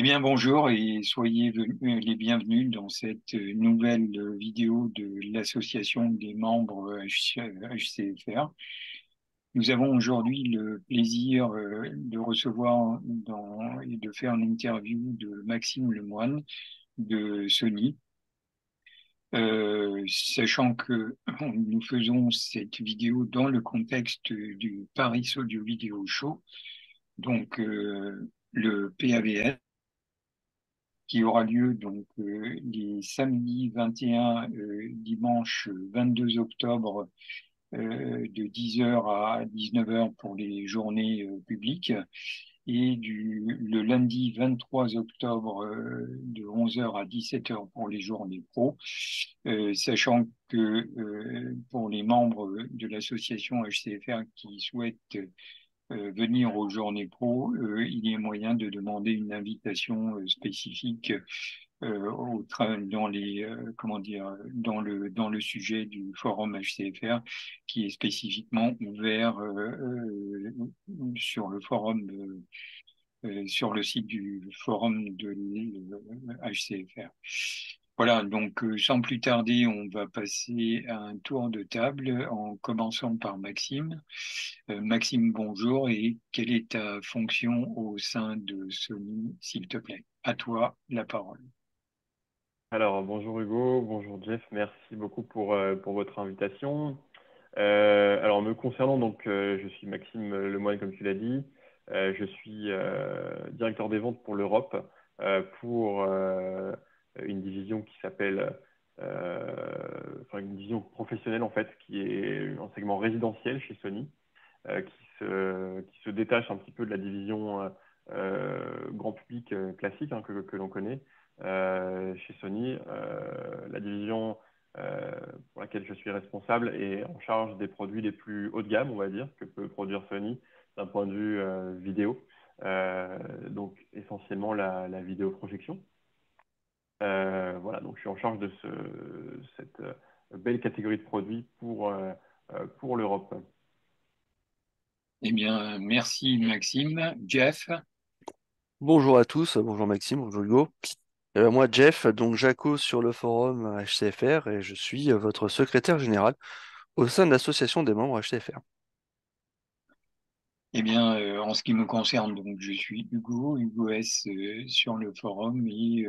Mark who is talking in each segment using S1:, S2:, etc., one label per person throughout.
S1: Eh bien, bonjour et soyez les bienvenus dans cette nouvelle vidéo de l'association des membres HCFR. Nous avons aujourd'hui le plaisir de recevoir et de faire une interview de Maxime Lemoine de Sony. Sachant que nous faisons cette vidéo dans le contexte du Paris Audio Video Show, donc le PAVS, qui aura lieu donc les samedis 21, dimanche 22 octobre de 10 heures à 19 heures pour les journées publiques et le lundi 23 octobre de 11 heures à 17 heures pour les journées pro, sachant que pour les membres de l'association HCFR qui souhaitent venir aux journées pro, il y a moyen de demander une invitation spécifique comment dire, dans le sujet du forum HCFR qui est spécifiquement ouvert sur le forum, sur le site du forum de HCFR. Voilà, donc sans plus tarder, on va passer à un tour de table en commençant par Maxime. Maxime, bonjour, et quelle est ta fonction au sein de Sony, s'il te plaît? À toi la parole.
S2: Alors, bonjour Hugo, bonjour Jeff, merci beaucoup pour votre invitation. Alors, me concernant, donc, je suis Maxime Lemoine, comme tu l'as dit. Je suis directeur des ventes pour l'Europe, pour une division qui s'appelle, enfin, une division professionnelle, en fait, qui est un segment résidentiel chez Sony, qui se détache un petit peu de la division grand public classique, hein, que l'on connaît chez Sony. La division pour laquelle je suis responsable est en charge des produits les plus haut de gamme, on va dire, que peut produire Sony d'un point de vue vidéo. Donc essentiellement la vidéoprojection. Voilà, donc je suis en charge de cette belle catégorie de produits pour l'Europe.
S1: Eh bien, merci Maxime. Jeff,
S3: Bonjour à tous, bonjour Maxime, bonjour Hugo. Moi Jeff, donc Jaco sur le forum HCFR et je suis votre secrétaire général au sein de l'association des membres HCFR.
S1: eh bien, en ce qui me concerne, donc je suis Hugo S sur le forum et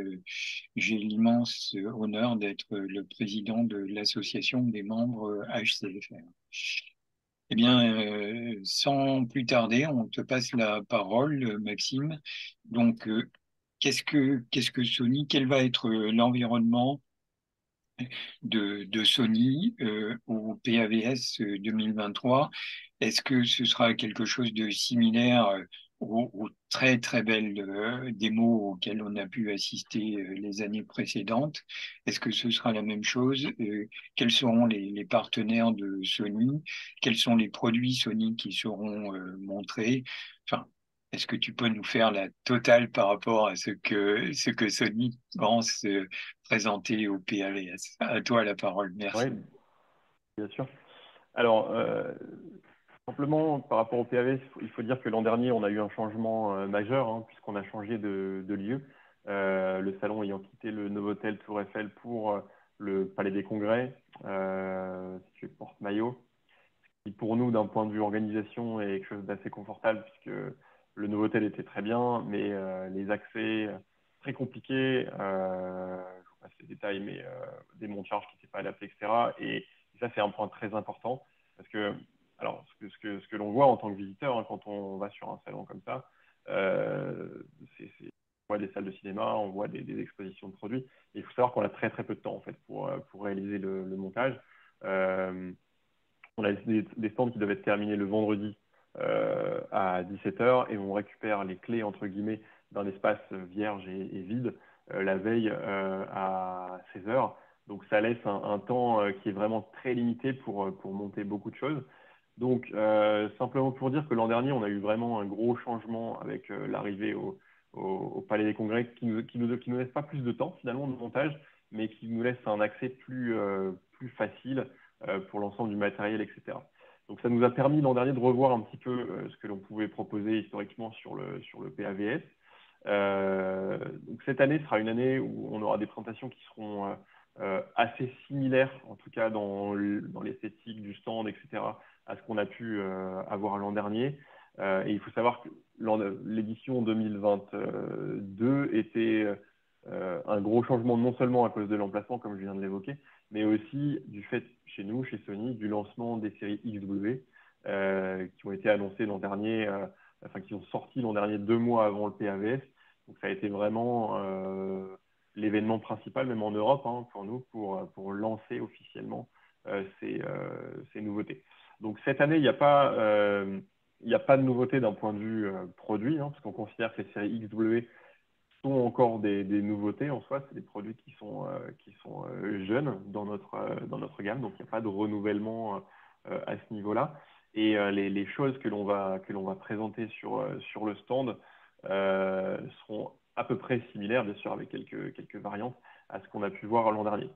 S1: j'ai l'immense honneur d'être le président de l'association des membres HCFR. Eh bien, sans plus tarder, on te passe la parole, Maxime. Donc, qu'est-ce que Sony, quel va être l'environnement de Sony au PAVS 2023? Est-ce que ce sera quelque chose de similaire aux très très belles démos auxquelles on a pu assister les années précédentes? Est-ce que ce sera la même chose? Quels seront les partenaires de Sony? Quels sont les produits Sony qui seront montrés? Enfin, est-ce que tu peux nous faire la totale par rapport à ce que Sony pense présenté au PAVS? À toi la parole,
S2: Oui,
S1: merci.
S2: bien sûr. Alors, simplement, par rapport au PAV, il faut dire que l'an dernier, on a eu un changement majeur, hein, puisqu'on a changé de lieu. Le salon ayant quitté le Novotel Tour Eiffel pour le Palais des Congrès, situé Porte-Maillot, qui pour nous, d'un point de vue organisation, est quelque chose d'assez confortable, puisque le Novotel était très bien, mais les accès très compliqués, je vous passe les détails, mais des monts de charge qui n'étaient pas adaptés, etc. Et ça, c'est un point très important, parce que alors, ce que l'on voit en tant que visiteur, hein, quand on va sur un salon comme ça, euh, on voit des salles de cinéma, on voit des expositions de produits. Et il faut savoir qu'on a très très peu de temps en fait pour réaliser le montage. Euh, on a des stands qui doivent être terminés le vendredi à 17 heures et on récupère les clés entre guillemets d'un espace vierge et vide la veille à 16 heures. Donc ça laisse un temps qui est vraiment très limité pour monter beaucoup de choses. Donc simplement pour dire que l'an dernier, on a eu vraiment un gros changement avec l'arrivée au Palais des Congrès qui nous laisse pas plus de temps finalement de montage, mais qui nous laisse un accès plus facile pour l'ensemble du matériel, etc. Donc ça nous a permis l'an dernier de revoir un petit peu ce que l'on pouvait proposer historiquement sur le PAVS. Donc cette année sera une année où on aura des présentations qui seront assez similaires, en tout cas dans l'esthétique du stand, etc., à ce qu'on a pu avoir l'an dernier. Et il faut savoir que l'édition 2022 était un gros changement, non seulement à cause de l'emplacement, comme je viens de l'évoquer, mais aussi du fait, chez nous, chez Sony, du lancement des séries XW qui ont été annoncées l'an dernier, enfin qui ont sorti l'an dernier 2 mois avant le PAVS. Donc ça a été vraiment l'événement principal, même en Europe, hein, pour nous, pour lancer officiellement ces nouveautés. Donc cette année, il n'y a pas de nouveauté d'un point de vue produit, hein, parce qu'on considère que les séries XW sont encore des nouveautés en soi. C'est des produits qui sont jeunes dans notre gamme, donc il n'y a pas de renouvellement à ce niveau-là. Et les choses que l'on va présenter sur le stand seront à peu près similaires, bien sûr, avec quelques variantes à ce qu'on a pu voir l'an dernier.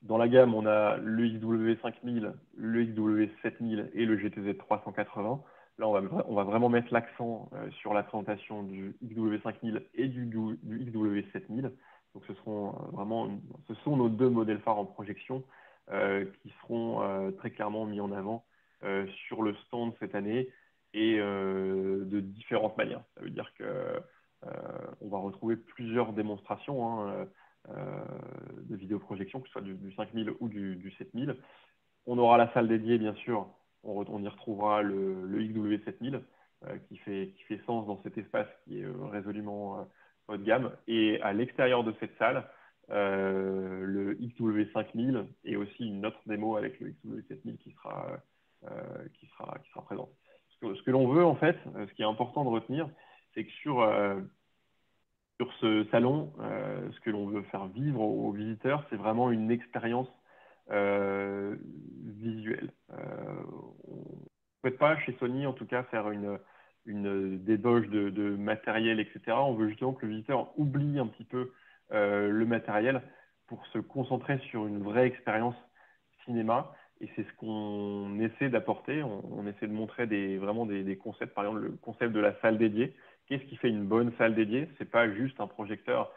S2: Dans la gamme, on a le XW5000, le XW7000 et le GTZ 380. Là, on va vraiment mettre l'accent sur la présentation du XW5000 et du XW7000. Donc, ce sont nos 2 modèles phares en projection qui seront très clairement mis en avant sur le stand cette année et de différentes manières. Ça veut dire que on va retrouver plusieurs démonstrations, hein, de vidéoprojection, que ce soit du 5000 ou du 7000. On aura la salle dédiée, bien sûr. On y retrouvera le XW7000 qui fait sens dans cet espace qui est résolument haut de gamme. Et à l'extérieur de cette salle, le XW5000 et aussi une autre démo avec le XW7000 qui sera présente. Ce que l'on veut, en fait, ce qui est important de retenir, c'est que sur ce salon, ce que l'on veut faire vivre aux visiteurs, c'est vraiment une expérience visuelle. On ne souhaite pas, chez Sony, en tout cas, faire une débauche de matériel, etc. On veut justement que le visiteur oublie un petit peu le matériel pour se concentrer sur une vraie expérience cinéma. Et c'est ce qu'on essaie d'apporter. On essaie de montrer vraiment des concepts. Par exemple, le concept de la salle dédiée. Qu'est-ce qui fait une bonne salle dédiée? C'est pas juste un projecteur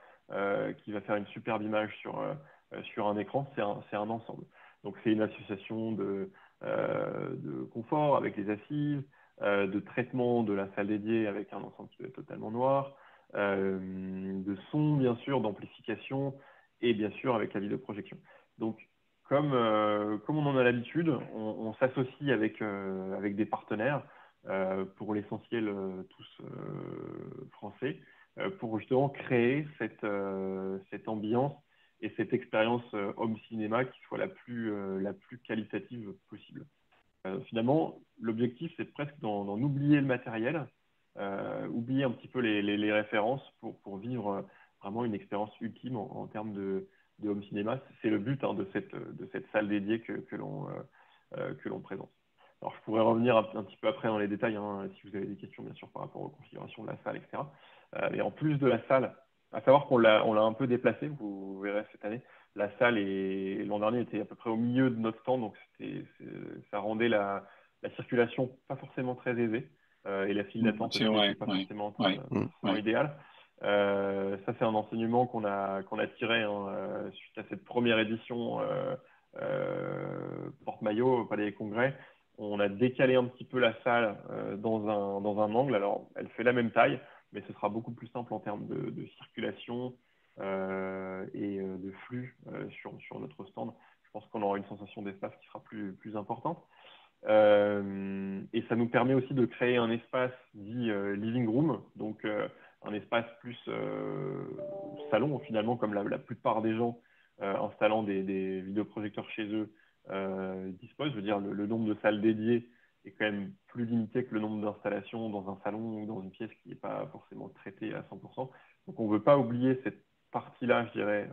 S2: qui va faire une superbe image sur un écran, c'est un ensemble. Donc c'est une association de confort avec les assises, de traitement de la salle dédiée avec un ensemble qui va être totalement noir, de son bien sûr, d'amplification et bien sûr avec la vidéoprojection. Donc comme on en a l'habitude, on s'associe avec des partenaires, pour l'essentiel tous français, pour justement créer cette ambiance et cette expérience home cinéma qui soit la plus qualitative possible. Finalement, l'objectif, c'est presque d'en oublier le matériel, oublier un petit peu les références pour vivre vraiment une expérience ultime en termes de home cinéma. C'est le but, hein, de cette salle dédiée que l'on présente. Alors, je pourrais revenir un petit peu après dans les détails, hein, si vous avez des questions, bien sûr, par rapport aux configurations de la salle, etc. Mais en plus de la salle, à savoir qu'on l'a un peu déplacée, vous verrez cette année. La salle, l'an dernier, était à peu près au milieu de notre stand, donc ça rendait la circulation pas forcément très aisée, et la file d'attente
S1: C'est
S2: aussi n'était
S1: vrai,
S2: pas
S1: ouais,
S2: forcément
S1: ouais, ouais.
S2: idéale. Ça, c'est un enseignement qu'on a tiré, hein, suite à cette première édition porte-maillot au Palais des Congrès. On a décalé un petit peu la salle dans un angle. Alors, elle fait la même taille, mais ce sera beaucoup plus simple en termes de circulation et de flux sur notre stand. Je pense qu'on aura une sensation d'espace qui sera plus importante. Et ça nous permet aussi de créer un espace dit living room, donc un espace plus salon, finalement, comme la plupart des gens installant des vidéoprojecteurs chez eux disposent. Je veux dire, le nombre de salles dédiées est quand même plus limité que le nombre d'installations dans un salon ou dans une pièce qui n'est pas forcément traitée à 100%. Donc on ne veut pas oublier cette partie-là, je dirais,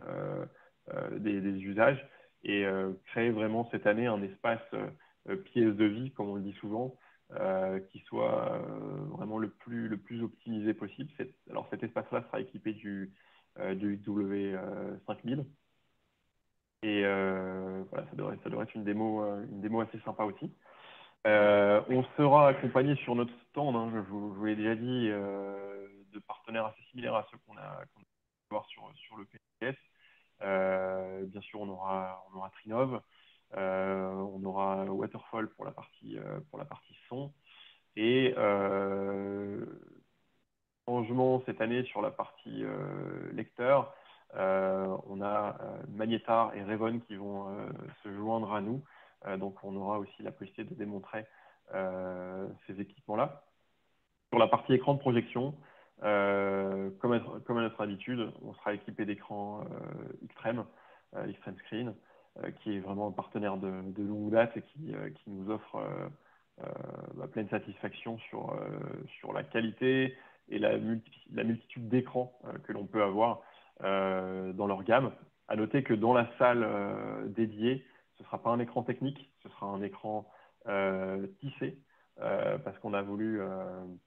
S2: des usages, et créer vraiment cette année un espace pièce de vie, comme on le dit souvent, qui soit vraiment le plus optimisé possible. Alors cet espace-là sera équipé du XW5000. Et voilà, ça devrait être une démo assez sympa aussi. On sera accompagné sur notre stand, hein, je vous l'ai déjà dit, de partenaires assez similaires à ceux qu'on a pu voir sur le PNS. Bien sûr, on aura Trinov, on aura Waterfall pour la partie son. Et changement cette année sur la partie lecteur, on a Magnetar et Raven qui vont se joindre à nous. Donc on aura aussi la possibilité de démontrer ces équipements-là. Sur la partie écran de projection, comme à notre habitude, on sera équipé d'écran Extreme, Extreme Screen, qui est vraiment un partenaire de longue date et qui nous offre pleine satisfaction sur la qualité et la multitude d'écrans que l'on peut avoir dans leur gamme. À noter que dans la salle dédiée, ce ne sera pas un écran technique, ce sera un écran tissé, parce qu'on a voulu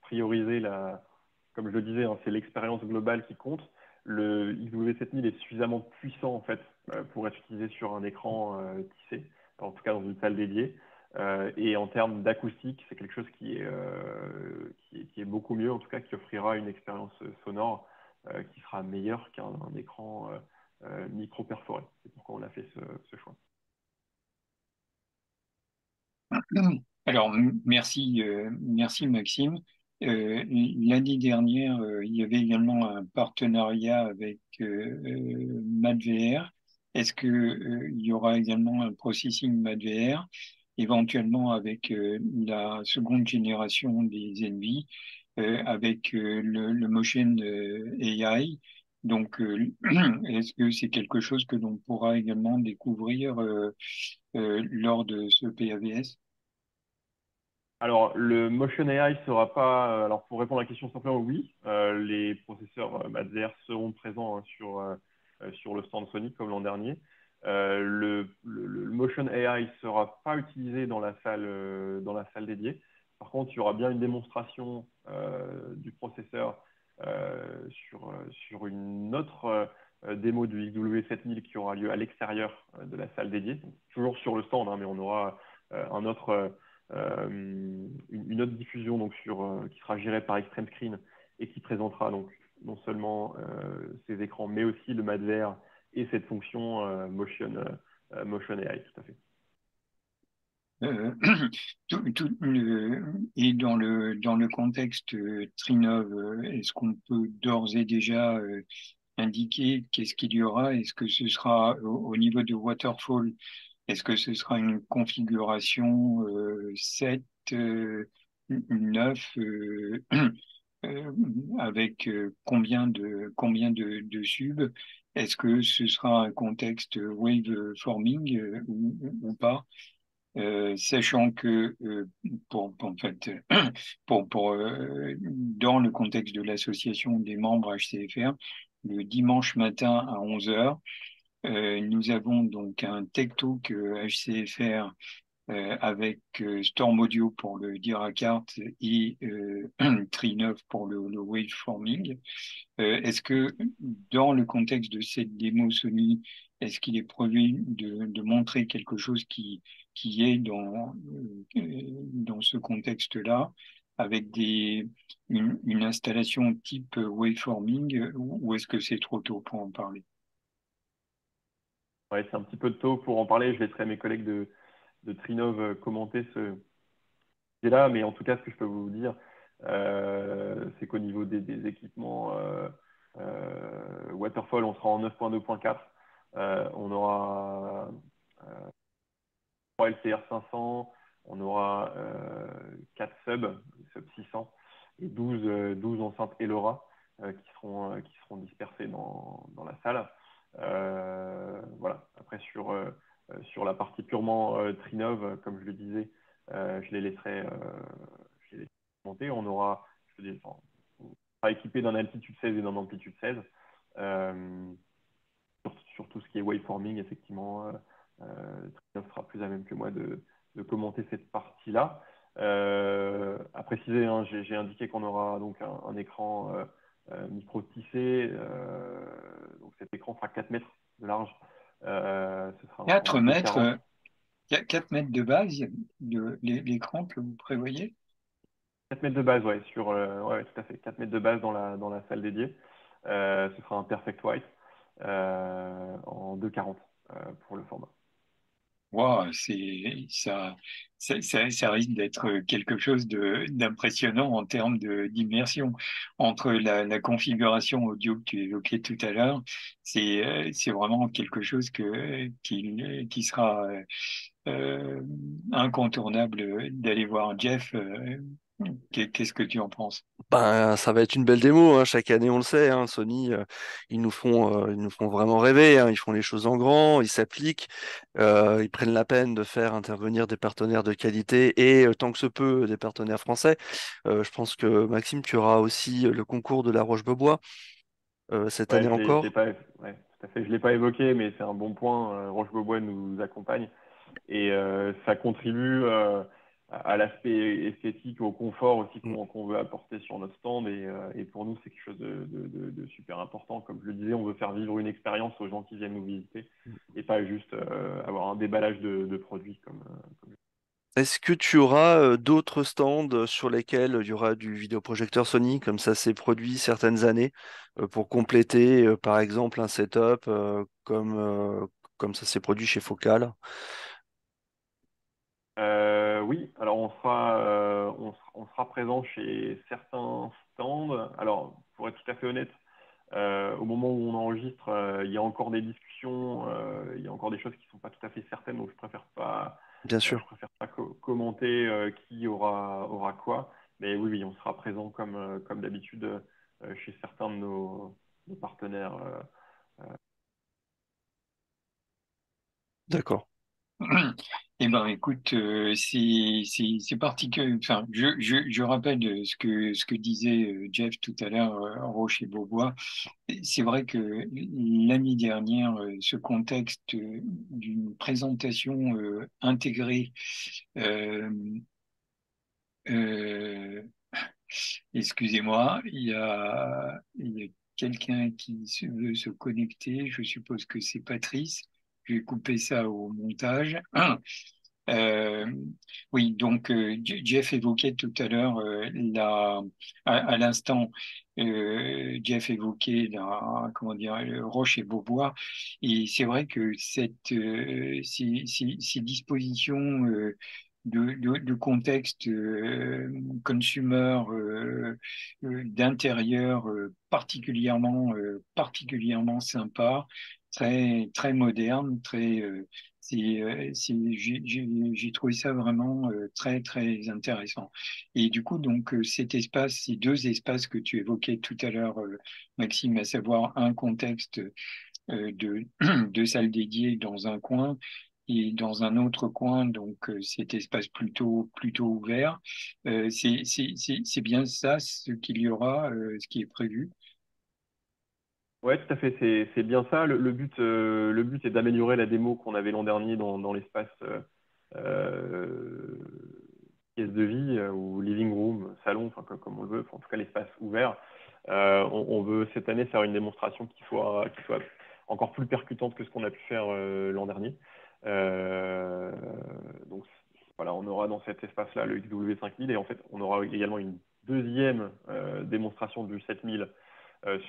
S2: prioriser comme je le disais, hein, c'est l'expérience globale qui compte. Le XW7000 est suffisamment puissant en fait pour être utilisé sur un écran tissé, en tout cas dans une salle dédiée. Et en termes d'acoustique, c'est quelque chose qui est beaucoup mieux, en tout cas qui offrira une expérience sonore qui sera meilleure qu'un écran micro-perforé. C'est pourquoi on a fait ce choix.
S1: Alors, merci Maxime. L'année dernière, il y avait également un partenariat avec MadVR. Est-ce que, il y aura également un processing MadVR, éventuellement avec la seconde génération des Envy, avec le Motion AI? Donc, est-ce que c'est quelque chose que l'on pourra également découvrir lors de ce PAVS?
S2: Alors, le Motion AI sera pas. Alors, pour répondre à la question simplement, oui, les processeurs MATZR seront présents hein, sur le stand Sony comme l'an dernier. Le Motion AI sera pas utilisé dans la salle dédiée. Par contre, il y aura bien une démonstration du processeur sur une autre démo du XW7000 qui aura lieu à l'extérieur de la salle dédiée. Donc, toujours sur le stand, hein, mais on aura un autre une autre diffusion donc qui sera gérée par Extreme Screen et qui présentera donc non seulement ces écrans, mais aussi le MATVR et cette fonction Motion AI, tout à fait.
S1: Euh, et dans le contexte Trinov, est-ce qu'on peut d'ores et déjà indiquer qu'est-ce qu'il y aura? Est-ce que ce sera au niveau de Waterfall? Est-ce que ce sera une configuration 7, 9 euh, avec combien de subs? Est-ce que ce sera un contexte waveforming ou pas? Sachant que en fait dans le contexte de l'association des membres HCFR, le dimanche matin à 11 heures, nous avons donc un Tech Talk HCFR avec Storm Audio pour le Diracart et Tri9 pour le waveforming. Est-ce que dans le contexte de cette démo Sony, est-ce qu'il est prévu de montrer quelque chose qui est dans ce contexte-là, avec une installation type waveforming, ou est-ce que c'est trop tôt pour en parler?
S2: Ouais, c'est un petit peu tôt pour en parler. Je laisserai mes collègues de Trinov commenter ce sujet-là, mais en tout cas, ce que je peux vous dire, c'est qu'au niveau des équipements Waterfall, on sera en 9.2.4. On aura 3 LCR 500, on aura 4 sub 600 et 12 enceintes Elora qui seront dispersées dans la salle. Voilà. Après, sur la partie purement Trinov, comme je le disais, je les laisserai monter. On sera équipé d'un altitude 16 et d'un amplitude 16. Sur tout ce qui est waveforming, effectivement, Trinov sera plus à même que moi de commenter cette partie-là. À préciser, hein, j'ai indiqué qu'on aura donc un écran micro tissé. Donc cet écran fera 4 mètres de large. Ce sera un
S1: 4
S2: format
S1: mètres,
S2: B40.
S1: 4 mètres de base de l'écran que vous prévoyez?
S2: 4 mètres de base, ouais, ouais, tout à fait. 4 mètres de base dans la salle dédiée. Ce sera un Perfect White en 2,40 pour le format.
S1: Wow, ça risque d'être quelque chose d'impressionnant en termes d'immersion. Entre la configuration audio que tu évoquais tout à l'heure, c'est vraiment quelque chose qui sera incontournable d'aller voir. Jeff, qu'est-ce que tu en penses?
S3: Ben, ça va être une belle démo, hein. Chaque année, on le sait, hein. Sony, ils nous font vraiment rêver, hein. Ils font les choses en grand, ils s'appliquent, ils prennent la peine de faire intervenir des partenaires de qualité et, tant que se peut, des partenaires français. Je pense que Maxime, tu auras aussi le concours de la Roche-Beaubois cette
S2: Ouais,
S3: année
S2: je l'ai
S3: encore.
S2: pas, ouais, tout à fait. Je l'ai pas évoqué, mais c'est un bon point. Roche-Beaubois nous accompagne et ça contribue à l'aspect esthétique, au confort aussi
S3: Mm.
S2: qu'on veut apporter sur notre stand. Et pour nous, c'est quelque chose de super important. Comme je le disais, on veut faire vivre une expérience aux gens qui viennent nous visiter et pas juste avoir un déballage de produits comme
S3: Est-ce que tu auras d'autres stands sur lesquels il y aura du vidéoprojecteur Sony, comme ça s'est produit certaines années, pour compléter, par exemple, un setup comme ça s'est produit chez Focal?
S2: Oui, alors on sera présent chez certains stands. Alors, pour être tout à fait honnête, au moment où on enregistre, il y a encore des discussions, il y a encore des choses qui ne sont pas tout à fait certaines, donc
S3: Bien
S2: je
S3: sûr.
S2: préfère pas commenter qui aura quoi. Mais oui, oui, on sera présent comme d'habitude chez certains de nos partenaires.
S3: D'accord.
S1: Eh ben, écoute, c'est particulier. Enfin, je rappelle ce que disait Jeff tout à l'heure, Roche et Beaubois. C'est vrai que l'année dernière, ce contexte d'une présentation intégrée, euh, euh, excusez-moi, il y a quelqu'un qui veut se connecter. Je suppose que c'est Patrice. Je vais couper ça au montage. Euh, oui, donc Jeff évoquait tout à l'heure à l'instant, Jeff évoquait comment dire, Roche et Beaubois, et c'est vrai que ces dispositions de contexte consumer d'intérieur particulièrement sympa, très moderne, j'ai trouvé ça vraiment très intéressant. Et du coup, donc, ces deux espaces que tu évoquais tout à l'heure, Maxime, à savoir un contexte de salle dédiée dans un coin et dans un autre coin, donc cet espace plutôt ouvert, c'est bien ça ce qu'il y aura, ce qui est prévu.
S2: Ouais, tout à fait, c'est bien ça. Le but est d'améliorer la démo qu'on avait l'an dernier dans l'espace euh, pièce de vie ou living room, salon, enfin, comme on le veut, enfin, en tout cas l'espace ouvert. On veut cette année faire une démonstration qui soit encore plus percutante que ce qu'on a pu faire l'an dernier. Euh, donc voilà, on aura dans cet espace-là le XW5000 et en fait on aura également une deuxième démonstration du 7000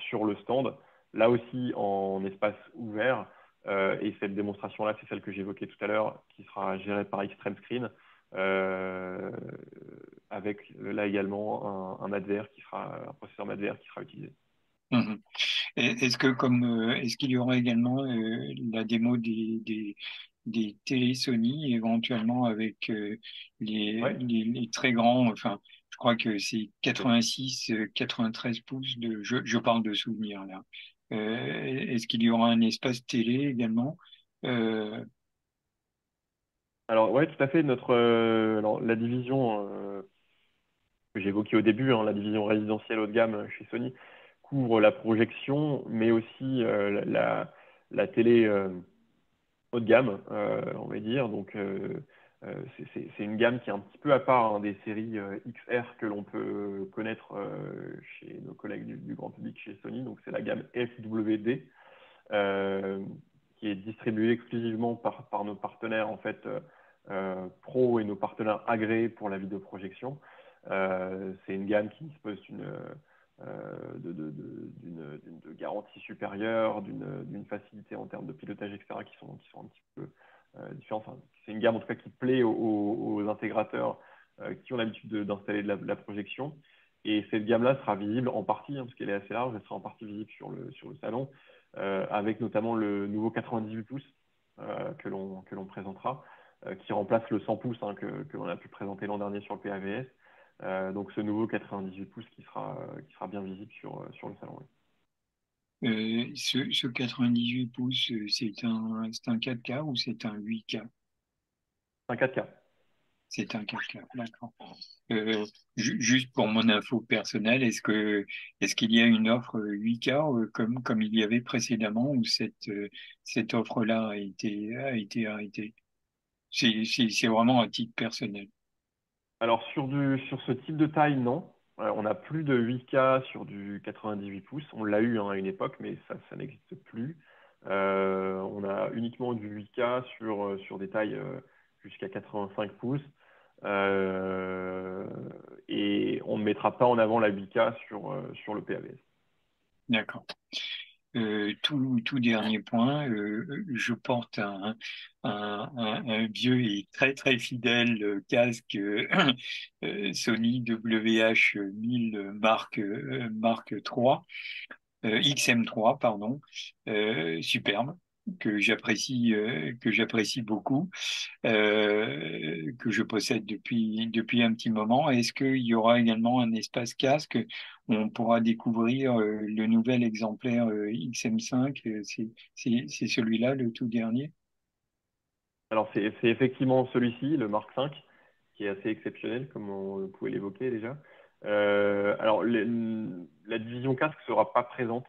S2: sur le stand, là aussi en espace ouvert. Et cette démonstration-là, c'est celle que j'évoquais tout à l'heure, qui sera gérée par Extreme Screen, euh, avec là également un advers un processeur advers qui sera utilisé.
S1: Mhm. Est-ce qu'il y aura également la démo des télé Sony, éventuellement avec
S2: Ouais,
S1: les très grands, enfin, je crois que c'est
S2: tout à fait.
S1: 86, 93 pouces je parle de souvenirs là. Est-ce qu'il y aura un espace télé également? Euh,
S2: Alors, ouais, tout à fait. Alors, la division que j'évoquais au début, hein, la division résidentielle haut de gamme chez Sony, couvre la projection, mais aussi la télé haut de gamme, on va dire. Donc, c'est une gamme qui est un petit peu à part hein, des séries XR que l'on peut connaître chez nos collègues du grand public chez Sony. Donc, c'est la gamme FWD, euh, qui est distribuée exclusivement par nos partenaires en fait pro et nos partenaires agréés pour la vidéoprojection. C'est une gamme qui dispose de garanties supérieures, d'une facilité en termes de pilotage, etc., qui sont un petit peu différentes. Enfin, c'est une gamme en tout cas qui plaît aux intégrateurs qui ont l'habitude d'installer de la projection. Et cette gamme-là sera visible en partie, parce qu'elle est assez large, elle sera en partie visible sur le salon, avec notamment le nouveau 98 pouces que l'on présentera, qui remplace le 100 pouces que l'on a pu présenter l'an dernier sur le PAVS. Donc ce nouveau 98 pouces qui sera bien visible sur le salon. Oui.
S1: Ce 98 pouces, c'est un 4K ou c'est un 8K?
S2: C'est un 4K.
S1: C'est un 4K, d'accord. Euh, Juste pour mon info personnelle, est-ce qu'il y a une offre 8K comme il y avait précédemment ou cette offre-là a été arrêtée? C'est vraiment un titre personnel.
S2: Alors sur ce type de taille, non. On n'a plus de 8K sur du 98 pouces. On l'a eu à une époque, mais ça n'existe plus. On a uniquement du 8K sur des tailles jusqu'à 85 pouces. Et on ne mettra pas en avant la 8K sur le PAVS.
S1: D'accord. Tout dernier point, je porte un vieux et très très fidèle casque Sony WH-1000 Mark III, XM3, pardon, superbe, que j'apprécie beaucoup, que je possède depuis un petit moment. Est-ce qu'il y aura également un espace casque où on pourra découvrir le nouvel exemplaire XM5? C'est celui-là, le tout dernier?
S2: Alors, c'est effectivement celui-ci, le Mark V, qui est assez exceptionnel, comme on pouvait l'évoquer déjà. Alors, la division casque ne sera pas présente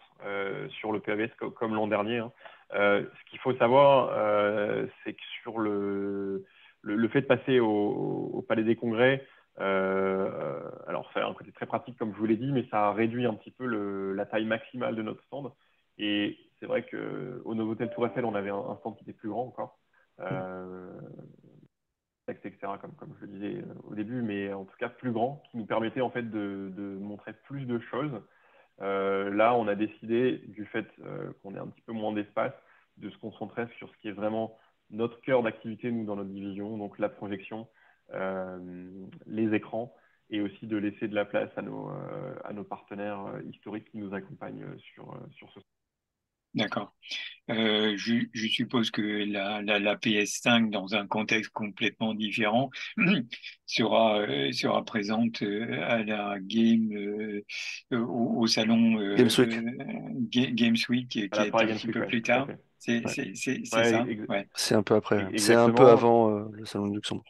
S2: sur le PAVS comme l'an dernier, hein. Ce qu'il faut savoir, c'est que sur le fait de passer au Palais des Congrès, alors ça a un côté très pratique, comme je vous l'ai dit, mais ça a réduit un petit peu la taille maximale de notre stand. Et c'est vrai qu'au Novotel Tour Eiffel, on avait un stand qui était plus grand encore. Euh, Texte, etc., comme je le disais au début, mais en tout cas plus grand, qui nous permettait en fait de montrer plus de choses. Là, on a décidé, du fait qu'on ait un petit peu moins d'espace, de se concentrer sur ce qui est vraiment notre cœur d'activité, nous, dans notre division, donc la projection, les écrans, et aussi de laisser de la place à nos partenaires historiques qui nous accompagnent sur ce.
S1: D'accord. Je suppose que la PS5, dans un contexte complètement différent, sera présente à la au salon
S3: Games Week,
S1: Games Week qui
S2: À la
S1: est
S2: Paris
S1: un
S2: Games
S1: petit
S2: Week,
S1: peu
S2: ouais,
S1: plus
S2: tout à
S1: tard.
S2: fait.
S3: ouais.
S1: C'est
S2: Ouais,
S1: ça? Ouais.
S3: C'est un peu après. C'est un peu
S2: exactement.
S3: avant le salon de Luxembourg.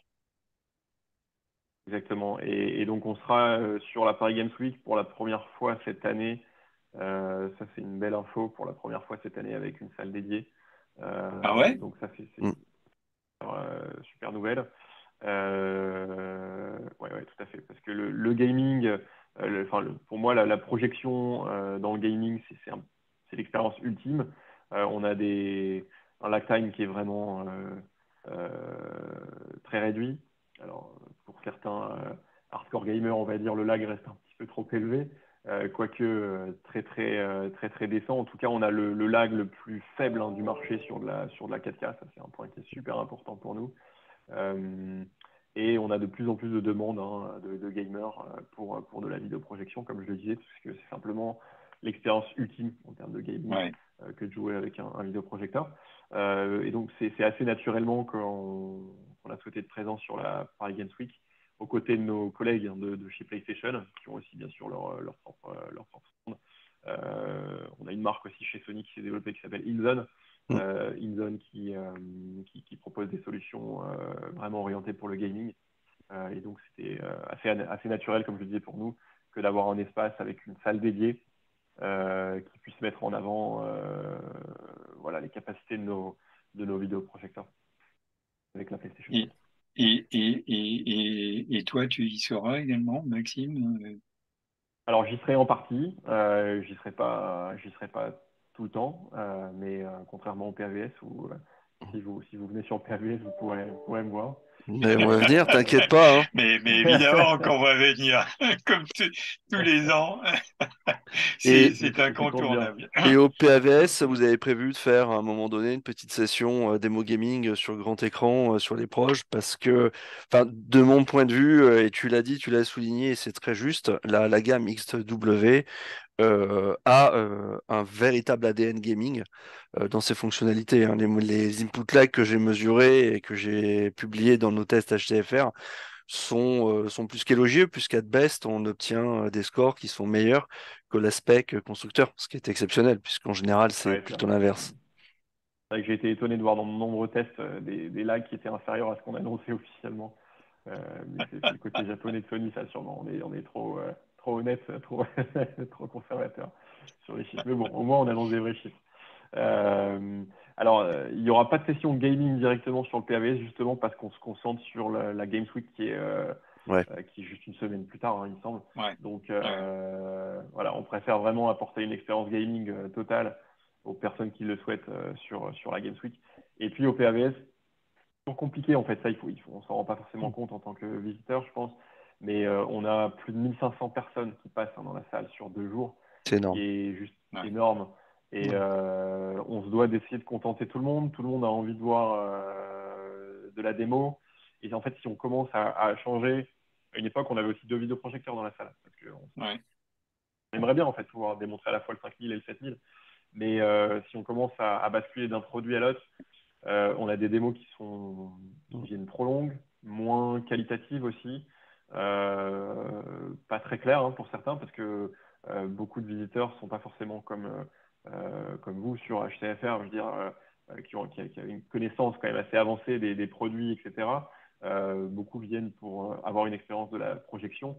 S2: Exactement. Et donc, on sera sur la Paris Games Week pour la première fois cette année. Ça, c'est une belle info pour la première fois cette année avec une salle dédiée.
S1: Ah ouais?
S2: Donc, ça, c'est
S3: Mm.
S2: super nouvelle. Ouais, ouais, tout à fait. Parce que le gaming, pour moi, la projection dans le gaming, c'est l'expérience ultime. On a un lag time qui est vraiment euh, très réduit. Alors, pour certains hardcore gamers, on va dire le lag reste un petit peu trop élevé, quoique très, très, très, très décent. En tout cas, on a le lag le plus faible du marché sur de la 4K. Ça, c'est un point qui est super important pour nous. Euh, et on a de plus en plus de demandes de gamers pour de la vidéoprojection, comme je le disais, parce que c'est simplement l'expérience ultime en termes de gaming
S1: Ouais.
S2: que de jouer avec un vidéoprojecteur. Et donc, c'est assez naturellement qu'on a souhaité être présent sur la Paris Games Week, aux côtés de nos collègues de chez PlayStation, qui ont aussi bien sûr leur propre stand. On a une marque aussi chez Sony qui s'est développée qui s'appelle InZone,
S3: Mm.
S2: InZone qui propose des solutions vraiment orientées pour le gaming. Et donc, c'était assez naturel, comme je le disais pour nous, que d'avoir un espace avec une salle dédiée qui puisse mettre en avant voilà, les capacités de nos vidéoprojecteurs avec la PlayStation
S1: Et,
S2: 5.
S1: et toi, tu y seras également, Maxime?
S2: Alors, j'y serai en partie, j'y serai pas tout le temps, mais contrairement au PAVS où Si vous venez sur PAVS, vous pourrez me voir.
S3: Mais on va venir, t'inquiète pas, hein.
S1: Mais évidemment qu'on va venir, comme tous les ans,
S3: Et,
S1: c'est
S2: J'y compte bien.
S1: incontournable.
S3: et au PAVS, vous avez prévu de faire à un moment donné une petite session démo gaming sur grand écran sur les proches parce que, enfin, de mon point de vue, et tu l'as dit, tu l'as souligné, et c'est très juste, la gamme XW a un véritable ADN gaming dans ses fonctionnalités, hein. Les input lag que j'ai mesurés et que j'ai publiés dans nos tests HTFR sont plus qu'élogieux, puisqu'à best, on obtient des scores qui sont meilleurs que la spec constructeur, ce qui est exceptionnel, puisqu'en général, c'est
S2: Ouais,
S3: plutôt l'inverse.
S2: c'est vrai que j'ai été étonné de voir dans de nombreux tests des lags qui étaient inférieurs à ce qu'on annonçait officiellement. Mais c'est le côté japonais de Sony, ça sûrement. On est trop honnête, trop, trop conservateur sur les chiffres. Mais bon, au moins on annonce des vrais chiffres. Euh, il n'y aura pas de session gaming directement sur le PAVS, justement parce qu'on se concentre sur la Games Week
S3: Ouais,
S2: qui est juste une semaine plus tard, hein, il me semble.
S1: Ouais,
S2: Donc
S1: ouais,
S2: voilà, on préfère vraiment apporter une expérience gaming totale aux personnes qui le souhaitent sur la Games Week. Et puis au PAVS, c'est toujours compliqué en fait, ça on s'en rend pas forcément compte en tant que visiteur, je pense. Mais on a plus de 1500 personnes qui passent dans la salle sur 2 jours,
S3: c'est
S2: ce qui
S3: énorme.
S2: est juste
S1: ouais.
S2: énorme. Et
S3: Ouais,
S2: on se doit d'essayer de contenter tout le monde. Tout le monde a envie de voir de la démo. Et en fait, si on commence à changer, à une époque, on avait aussi 2 vidéoprojecteurs dans la salle. Parce qu'on
S1: Ouais.
S2: aimerait bien en fait pouvoir démontrer à la fois le 5000 et le 7000. Mais si on commence à basculer d'un produit à l'autre, on a des démos qui viennent trop longues, moins qualitatives aussi, pas très claires hein, pour certains, parce que beaucoup de visiteurs sont pas forcément comme vous sur HTFR, je veux dire, qui a une connaissance quand même assez avancée des produits, etc. Beaucoup viennent pour avoir une expérience de la projection.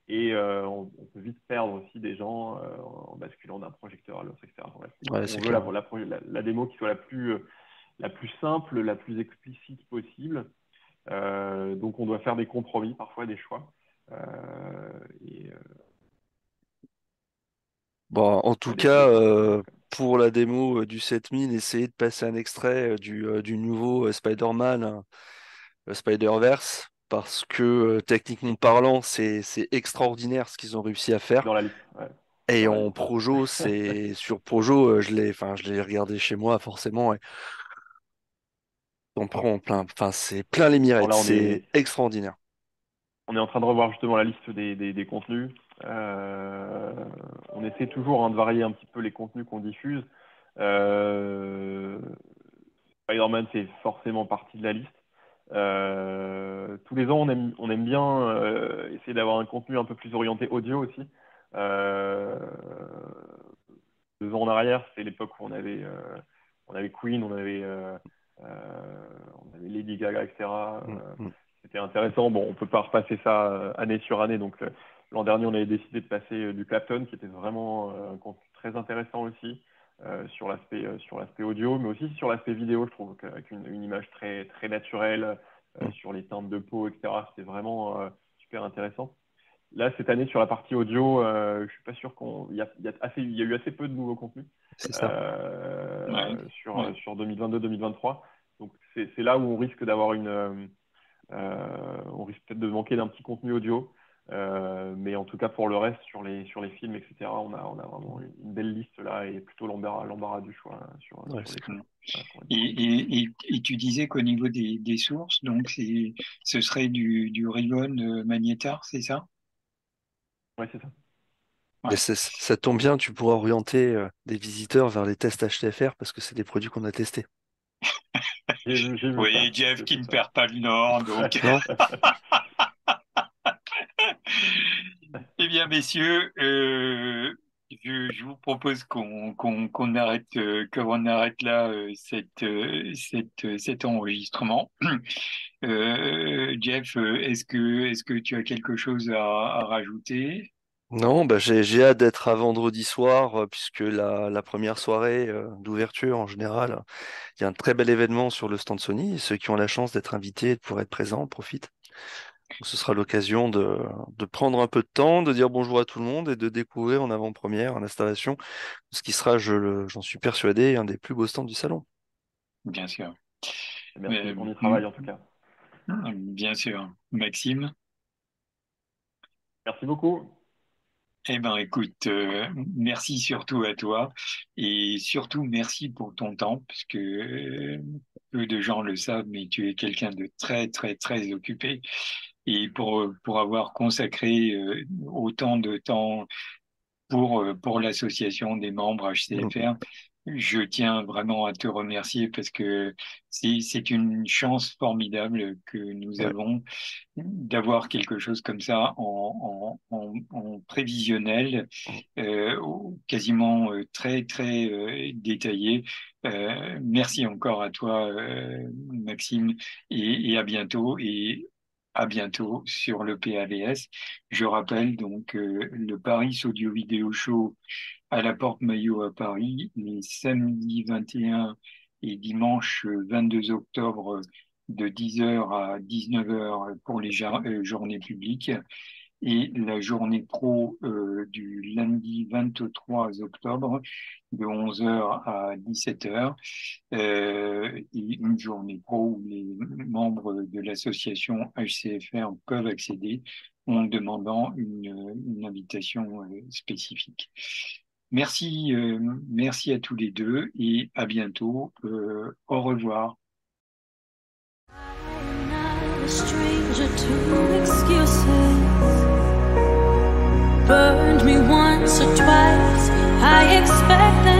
S2: Et on peut vite perdre aussi des gens en basculant d'un projecteur à l'autre, etc. Bref. Donc
S3: ouais, c'est
S2: on veut
S3: clair.
S2: la démo qui soit la plus simple, la plus explicite possible. Donc on doit faire des compromis, parfois des choix. Et
S3: Bon, en tout cas,
S2: les choses évoluent quand
S3: pour la démo du 7000, essayez de passer un extrait du nouveau Spider-Man, Spider-Verse, parce que techniquement parlant, c'est extraordinaire ce qu'ils ont réussi à
S2: même.
S3: faire.
S2: Dans la liste. Ouais. C'est
S3: Et
S2: dans la
S3: en
S2: liste.
S3: projo, c'est sur projo, je l'ai regardé chez moi forcément. Et on prend plein, enfin c'est plein les
S2: Bon,
S3: mirettes,
S2: là,
S3: c'est extraordinaire.
S2: on est en train de revoir justement la liste des contenus. Euh, on essaie toujours hein, de varier un petit peu les contenus qu'on diffuse. Euh, Spider-Man fait forcément partie de la liste. Tous les ans, on aime bien essayer d'avoir un contenu un peu plus orienté audio aussi. Euh, 2 ans en arrière, c'était l'époque où on avait Queen, on avait Lady Gaga, etc.
S3: Mm, mm.
S2: C'était intéressant. Bon, on peut pas repasser ça année sur année. Donc l'an dernier, on avait décidé de passer du Clapton, qui était vraiment un contenu très intéressant aussi sur l'aspect audio, mais aussi sur l'aspect vidéo. Je trouve qu'avec une image très très naturelle
S3: Mm.
S2: sur les teintes de peau, etc. C'était vraiment super intéressant. Là, cette année, sur la partie audio, je suis pas sûr il y a eu assez peu de nouveaux contenus
S3: C'est ça.
S1: Ouais. Ouais.
S2: sur 2022-2023. Donc, c'est là où on risque d'avoir on risque peut-être de manquer d'un petit contenu audio. Mais en tout cas, pour le reste, sur les films, etc., on a vraiment une belle liste là et plutôt l'embarras du choix hein,
S3: Ouais,
S2: sur
S3: c'est
S2: les
S3: clair.
S2: films qu'on va
S1: Et,
S2: diffuser.
S1: et tu disais qu'au niveau des sources, donc ce serait du Ribbon Magnétar, c'est ça?
S2: Ouais, c'est ça.
S3: Mais
S1: Ouais.
S3: ça tombe bien, tu pourras orienter des visiteurs vers les tests HTFR parce que c'est des produits qu'on a testés.
S2: J'ai vu
S1: Oui,
S2: ça.
S1: Jeff
S2: J'ai
S1: qui
S2: fait
S1: ne
S2: ça.
S1: perd pas le nord, donc.
S3: Non?
S1: Eh bien, messieurs, je vous propose qu'on arrête, qu'on arrête là cet enregistrement. Jeff, est-ce que tu as quelque chose à rajouter?
S3: Non, bah j'ai hâte d'être à vendredi soir, puisque la première soirée d'ouverture, en général, il y a un très bel événement sur le stand Sony. Et ceux qui ont la chance d'être invités et de pouvoir être présents en profitent. Donc, ce sera l'occasion de prendre un peu de temps, de dire bonjour à tout le monde et de découvrir en avant-première, en installation, ce qui sera, j'en suis persuadé, un des plus beaux stands du salon.
S1: Bien sûr.
S2: Merci, on y travaille en tout cas.
S1: Bien sûr. Maxime?
S2: Merci beaucoup.
S1: Eh ben, écoute, merci surtout à toi et surtout merci pour ton temps parce que peu de gens le savent, mais tu es quelqu'un de très, très, très occupé et pour avoir consacré autant de temps pour l'association des membres
S3: Mm.
S1: HCFR. Je tiens vraiment à te remercier parce que c'est une chance formidable que nous
S3: Ouais,
S1: avons d'avoir quelque chose comme ça en prévisionnel,
S3: mm,
S1: quasiment très, très détaillé. Merci encore à toi, Maxime, et à bientôt. Et à bientôt sur le PAVS. Je rappelle donc le Paris Audio Vidéo Show à la Porte Maillot à Paris, les samedis 21 et dimanche 22 octobre de 10 heures à 19 heures pour les journées publiques et la journée pro du lundi 23 octobre de 11 heures à 17 heures et une journée pro où les membres de l'association HCFR peuvent accéder en demandant une invitation spécifique. Merci, merci à tous les deux et à bientôt. Au revoir.
S4: A stranger to excuses, burned me once or twice. I expect that